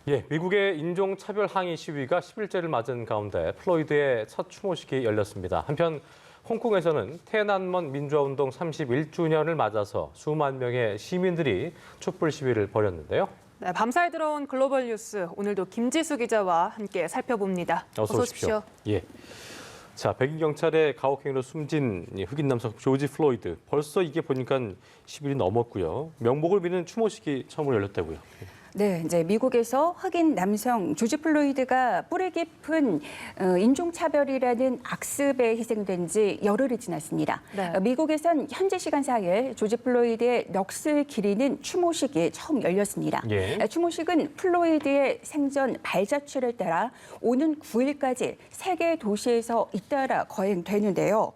예, 미국의 인종차별 항의 시위가 10일째를 맞은 가운데 플로이드의 첫 추모식이 열렸습니다. 한편 홍콩에서는天安門 민주화운동 31주년을 맞아서 수만 명의 시민들이 촛불 시위를 벌였는데요. 네, 밤사이 들어온 글로벌 뉴스, 오늘도 김지수 기자와 함께 살펴봅니다. 어서 오십시오. 예. 자, 백인 경찰의 가혹행위로 숨진 흑인 남성 조지 플로이드. 벌써 이게 보니까 10일이 넘었고요. 명복을 비는 추모식이 처음으로 열렸다고요. 네, 이제 미국에서 흑인 남성 조지 플로이드가 뿌리 깊은 인종차별이라는 악습에 희생된 지 열흘이 지났습니다. 네. 미국에선 현지 시간 4일 조지 플로이드의 넋을 기리는 추모식이 처음 열렸습니다. 예. 추모식은 플로이드의 생전 발자취를 따라 오는 9일까지 3개 도시에서 잇따라 거행되는데요.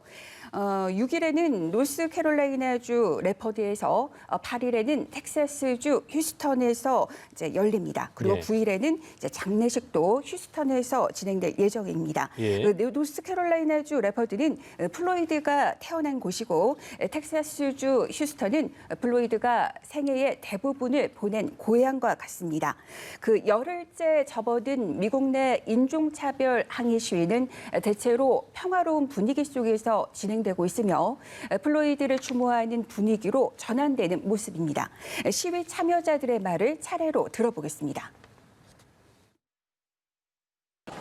6일에는 노스캐롤라이나주 레퍼드에서 8일에는 텍사스주 휴스턴에서 이제 열립니다. 그리고 예. 9일에는 이제 장례식도 휴스턴에서 진행될 예정입니다. 예. 노스캐롤라이나주 레퍼드는 플로이드가 태어난 곳이고 텍사스주 휴스턴은 플로이드가 생애의 대부분을 보낸 고향과 같습니다. 그 열흘째 접어든 미국 내 인종차별 항의 시위는 대체로 평화로운 분위기 속에서 진행되고 있으며 플로이드를 추모하는 분위기로 전환되는 모습입니다. 시위 참여자들의 말을 차례로 들어보겠습니다.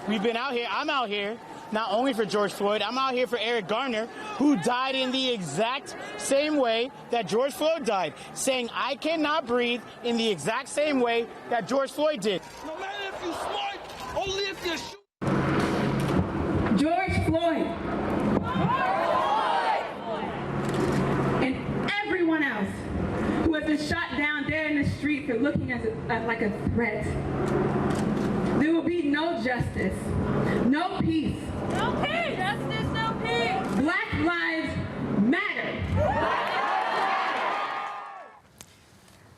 We've been out here. I'm out here not only for George Floyd. I'm out here for Eric Garner, who died in the exact same way that George Floyd died, saying I cannot breathe in the exact same way that George Floyd did. No matter if you're smart, only if you're George Floyd and everyone else who has been shot down dead in the street for looking like a threat. There will be no justice, no peace. No peace! Justice, no peace! Black lives matter.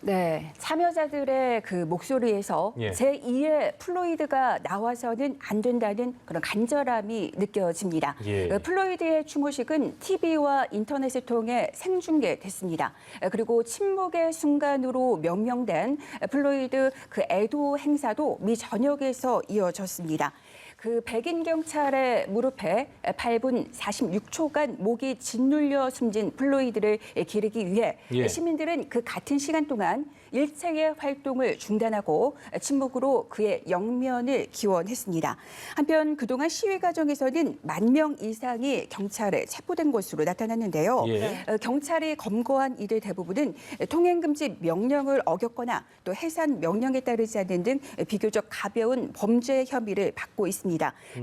네, 참여자들의 그 목소리에서 예. 제2의 플로이드가 나와서는 안 된다는 그런 간절함이 느껴집니다. 예. 플로이드의 추모식은 TV와 인터넷을 통해 생중계됐습니다. 그리고 침묵의 순간으로 명명된 플로이드 그 애도 행사도 미 전역에서 이어졌습니다. 그 백인 경찰의 무릎에 8분 46초간 목이 짓눌려 숨진 플로이드를 기리기 위해 예. 시민들은 그 같은 시간 동안 일체의 활동을 중단하고 침묵으로 그의 영면을 기원했습니다. 한편 그동안 시위 과정에서는 10,000명 이상이 경찰에 체포된 것으로 나타났는데요. 예. 경찰이 검거한 이들 대부분은 통행금지 명령을 어겼거나 또 해산 명령에 따르지 않는 등 비교적 가벼운 범죄 혐의를 받고 있습니다.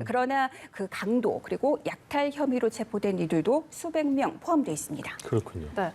그러나 그 강도 그리고 약탈 혐의로 체포된 이들도 수백 명 포함되어 있습니다. 그렇군요. 네,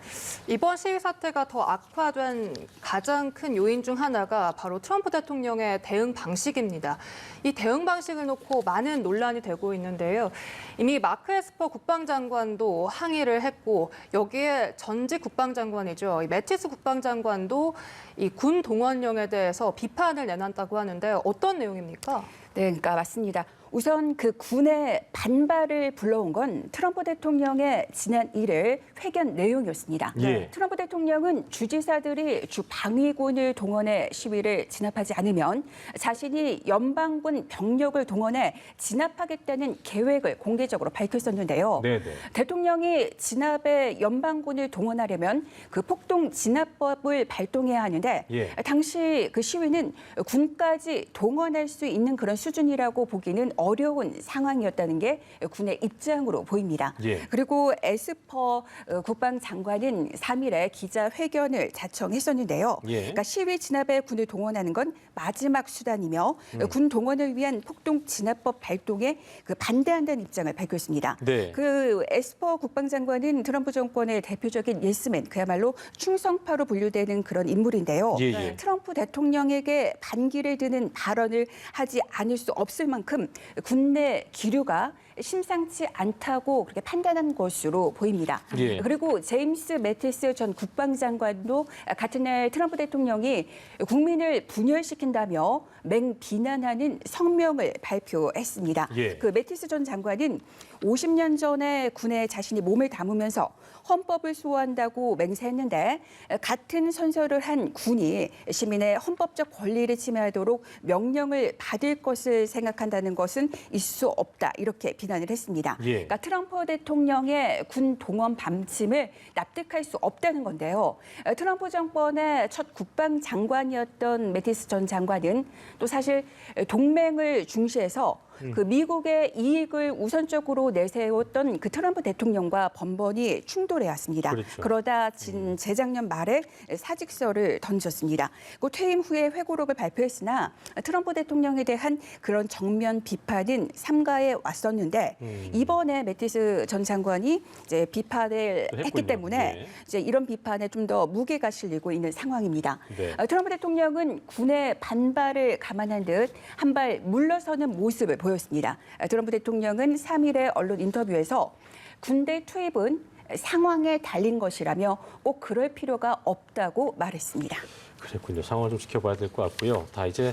이번 시위 사태가 더 악화된 가장 큰 요인 중 하나가 바로 트럼프 대통령의 대응 방식입니다. 이 대응 방식을 놓고 많은 논란이 되고 있는데요. 이미 마크 에스퍼 국방장관도 항의를 했고 여기에 전직 국방장관이죠. 매티스 국방장관도 이 군 동원령에 대해서 비판을 내놨다고 하는데 어떤 내용입니까? 네, 그러니까 맞습니다. 우선 그 군의 반발을 불러온 건 트럼프 대통령의 지난 1일 회견 내용이었습니다. 예. 트럼프 대통령은 주지사들이 주 방위군을 동원해 시위를 진압하지 않으면 자신이 연방군 병력을 동원해 진압하겠다는 계획을 공개적으로 밝혔었는데요. 네네. 대통령이 진압에 연방군을 동원하려면 그 폭동 진압법을 발동해야 하는데 예. 당시 그 시위는 군까지 동원할 수 있는 그런 수준이라고 보기는 어려운 상황이었다는 게 군의 입장으로 보입니다. 예. 그리고 에스퍼 국방장관은 3일에 기자회견을 자청했었는데요. 예. 그러니까 시위 진압에 군을 동원하는 건 마지막 수단이며 군 동원을 위한 폭동 진압법 발동에 그 반대한다는 입장을 밝혔습니다. 네. 그 에스퍼 국방장관은 트럼프 정권의 대표적인 예스맨, 그야말로 충성파로 분류되는 그런 인물인데요. 예, 예. 트럼프 대통령에게 반기를 드는 발언을 하지 않을 수 없을 만큼 군내 기류가 심상치 않다고 그렇게 판단한 것으로 보입니다. 예. 그리고 제임스 매티스 전 국방장관도 같은 날 트럼프 대통령이 국민을 분열시킨다며 맹비난하는 성명을 발표했습니다. 예. 그 매티스 전 장관은 50년 전에 군에 자신이 몸을 담으면서 헌법을 수호한다고 맹세했는데 같은 선서를 한 군이 시민의 헌법적 권리를 침해하도록 명령을 받을 것을 생각한다는 것은 있을 수 없다 이렇게 비난을 했습니다. 예. 그러니까 트럼프 대통령의 군 동원 방침을 납득할 수 없다는 건데요. 트럼프 정권의 첫 국방장관이었던 매티스 전 장관은 또 사실 동맹을 중시해서 그 미국의 이익을 우선적으로 내세웠던 그 트럼프 대통령과 번번이 충돌해왔습니다. 그렇죠. 그러다 재작년 말에 사직서를 던졌습니다. 그 퇴임 후에 회고록을 발표했으나 트럼프 대통령에 대한 그런 정면 비판은 삼가해 왔었는데 이번에 매티스 전 장관이 이제 비판을 했기 했군요. 때문에 네. 이제 이런 비판에 좀 더 무게가 실리고 있는 상황입니다. 네. 트럼프 대통령은 군의 반발을 감안한 듯 한 발 물러서는 모습을 보였습니다. 트럼프 대통령은 3일의 언론 인터뷰에서 군대 투입은 상황에 달린 것이라며 꼭 그럴 필요가 없다고 말했습니다. 그랬군요. 상황을 좀 지켜봐야 될 것 같고요. 다 이제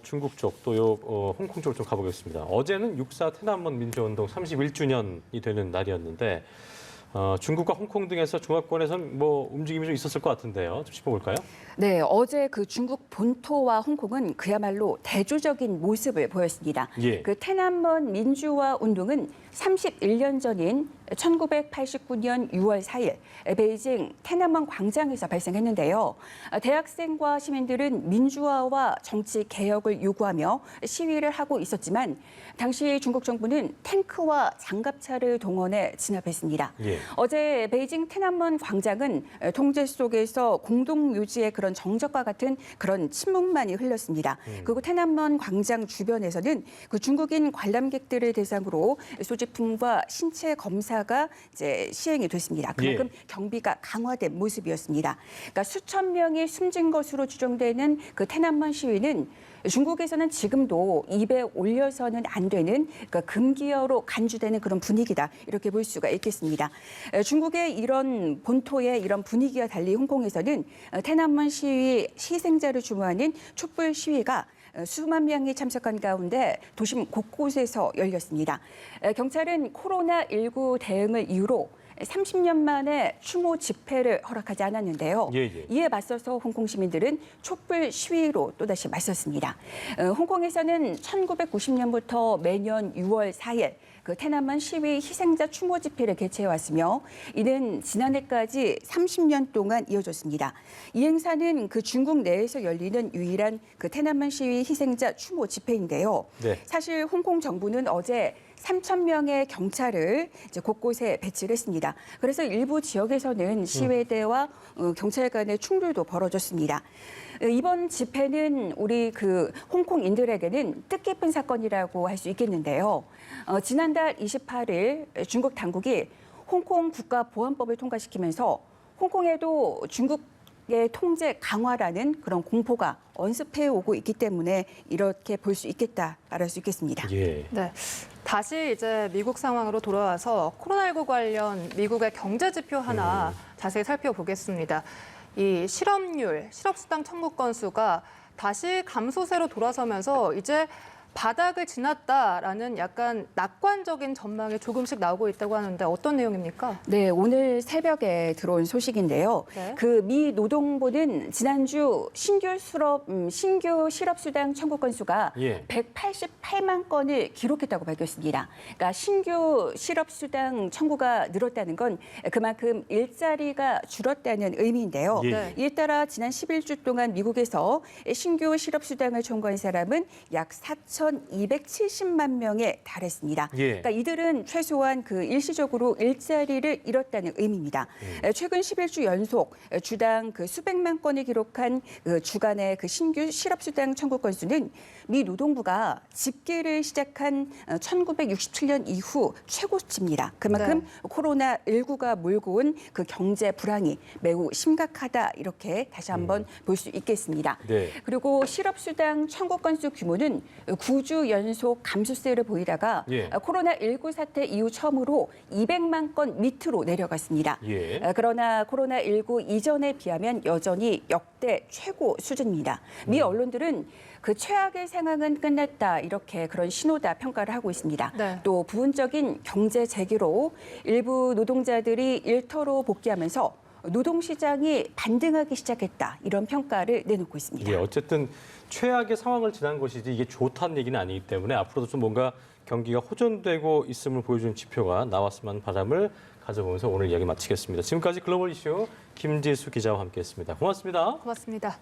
중국 쪽 또 홍콩 쪽으로 좀 가보겠습니다. 어제는 6.4 天安門 민주화운동 31주년이 되는 날이었는데 중국과 홍콩 등에서 중화권에서는 뭐 움직임이 좀 있었을 것 같은데요. 좀 짚어볼까요? 네, 어제 그 중국 본토와 홍콩은 그야말로 대조적인 모습을 보였습니다. 예. 그天安門 민주화 운동은 31년 전인 1989년 6월 4일 베이징天安門 광장에서 발생했는데요. 대학생과 시민들은 민주화와 정치 개혁을 요구하며 시위를 하고 있었지만 당시 중국 정부는 탱크와 장갑차를 동원해 진압했습니다. 예. 어제 베이징天安門 광장은 통제 속에서 공동 유지의 그런 정적과 같은 그런 침묵만이 흘렀습니다. 그리고天安門 광장 주변에서는 그 중국인 관람객들을 대상으로 소지품과 신체 검사가 이제 시행이 됐습니다. 그만큼 경비가 강화된 모습이었습니다. 그러니까 수천 명이 숨진 것으로 추정되는 그天安門 시위는 중국에서는 지금도 입에 올려서는 안 되는 그러니까 금기어로 간주되는 그런 분위기다 이렇게 볼 수가 있겠습니다. 중국의 이런 본토의 이런 분위기와 달리 홍콩에서는天安門 시위 희생자를 추모하는 촛불 시위가 수만 명이 참석한 가운데 도심 곳곳에서 열렸습니다. 경찰은 코로나19 대응을 이유로 30년 만에 추모 집회를 허락하지 않았는데요. 이에 맞서서 홍콩 시민들은 촛불 시위로 또다시 맞섰습니다. 홍콩에서는 1990년부터 매년 6월 4일 그天安門 시위 희생자 추모 집회를 개최해왔으며 이는 지난해까지 30년 동안 이어졌습니다. 이 행사는 그 중국 내에서 열리는 유일한 그天安門 시위 희생자 추모 집회인데요. 네. 사실 홍콩 정부는 어제 3,000명의 경찰을 이제 곳곳에 배치를 했습니다. 그래서 일부 지역에서는 시위대와 경찰 간의 충돌도 벌어졌습니다. 이번 집회는 우리 그 홍콩인들에게는 뜻깊은 사건이라고 할 수 있겠는데요. 지난달 28일 중국 당국이 홍콩 국가보안법을 통과시키면서 홍콩에도 중국의 통제 강화라는 그런 공포가 언습해 오고 있기 때문에 이렇게 볼 수 있겠다 말할 수 있겠습니다. 예. 네. 다시 이제 미국 상황으로 돌아와서 코로나19 관련 미국의 경제 지표 하나 자세히 살펴보겠습니다. 이 실업률, 실업수당 청구 건수가 다시 감소세로 돌아서면서 이제 바닥을 지났다라는 약간 낙관적인 전망이 조금씩 나오고 있다고 하는데 어떤 내용입니까? 네, 오늘 새벽에 들어온 소식인데요. 네. 그 미 노동부는 지난주 신규 실업수당 청구 건수가 188만 건을 기록했다고 밝혔습니다. 그러니까 신규 실업수당 청구가 늘었다는 건 그만큼 일자리가 줄었다는 의미인데요. 이에 따라 지난 11주 동안 미국에서 신규 실업수당을 청구한 사람은 약 4,270만 명에 달했습니다. 그러니까 이들은 최소한 그 일시적으로 일자리를 잃었다는 의미입니다. 최근 11주 연속 주당 그 수백만 건을 기록한 그 주간의 그 신규 실업수당 청구 건수는 미 노동부가 집계를 시작한 1967년 이후 최고치입니다. 그만큼 코로나19가 몰고 온 그 경제 불황이 매우 심각하다 이렇게 다시 한번 볼 수 있겠습니다. 그리고 실업수당 청구 건수 규모는 9주 연속 감소세를 보이다가 예. 코로나19 사태 이후 처음으로 200만 건 밑으로 내려갔습니다. 예. 그러나 코로나19 이전에 비하면 여전히 역대 최고 수준입니다. 미 언론들은 그 최악의 상황은 끝났다 이렇게 그런 신호다 평가를 하고 있습니다. 네. 또 부분적인 경제 재개로 일부 노동자들이 일터로 복귀하면서 노동시장이 반등하기 시작했다 이런 평가를 내놓고 있습니다. 예, 어쨌든 최악의 상황을 지난 것이지 이게 좋다는 얘기는 아니기 때문에 앞으로도 좀 뭔가 경기가 호전되고 있음을 보여주는 지표가 나왔으면 하는 바람을 가져보면서 오늘 이야기 마치겠습니다. 지금까지 글로벌 이슈 김지수 기자와 함께했습니다. 고맙습니다. 고맙습니다.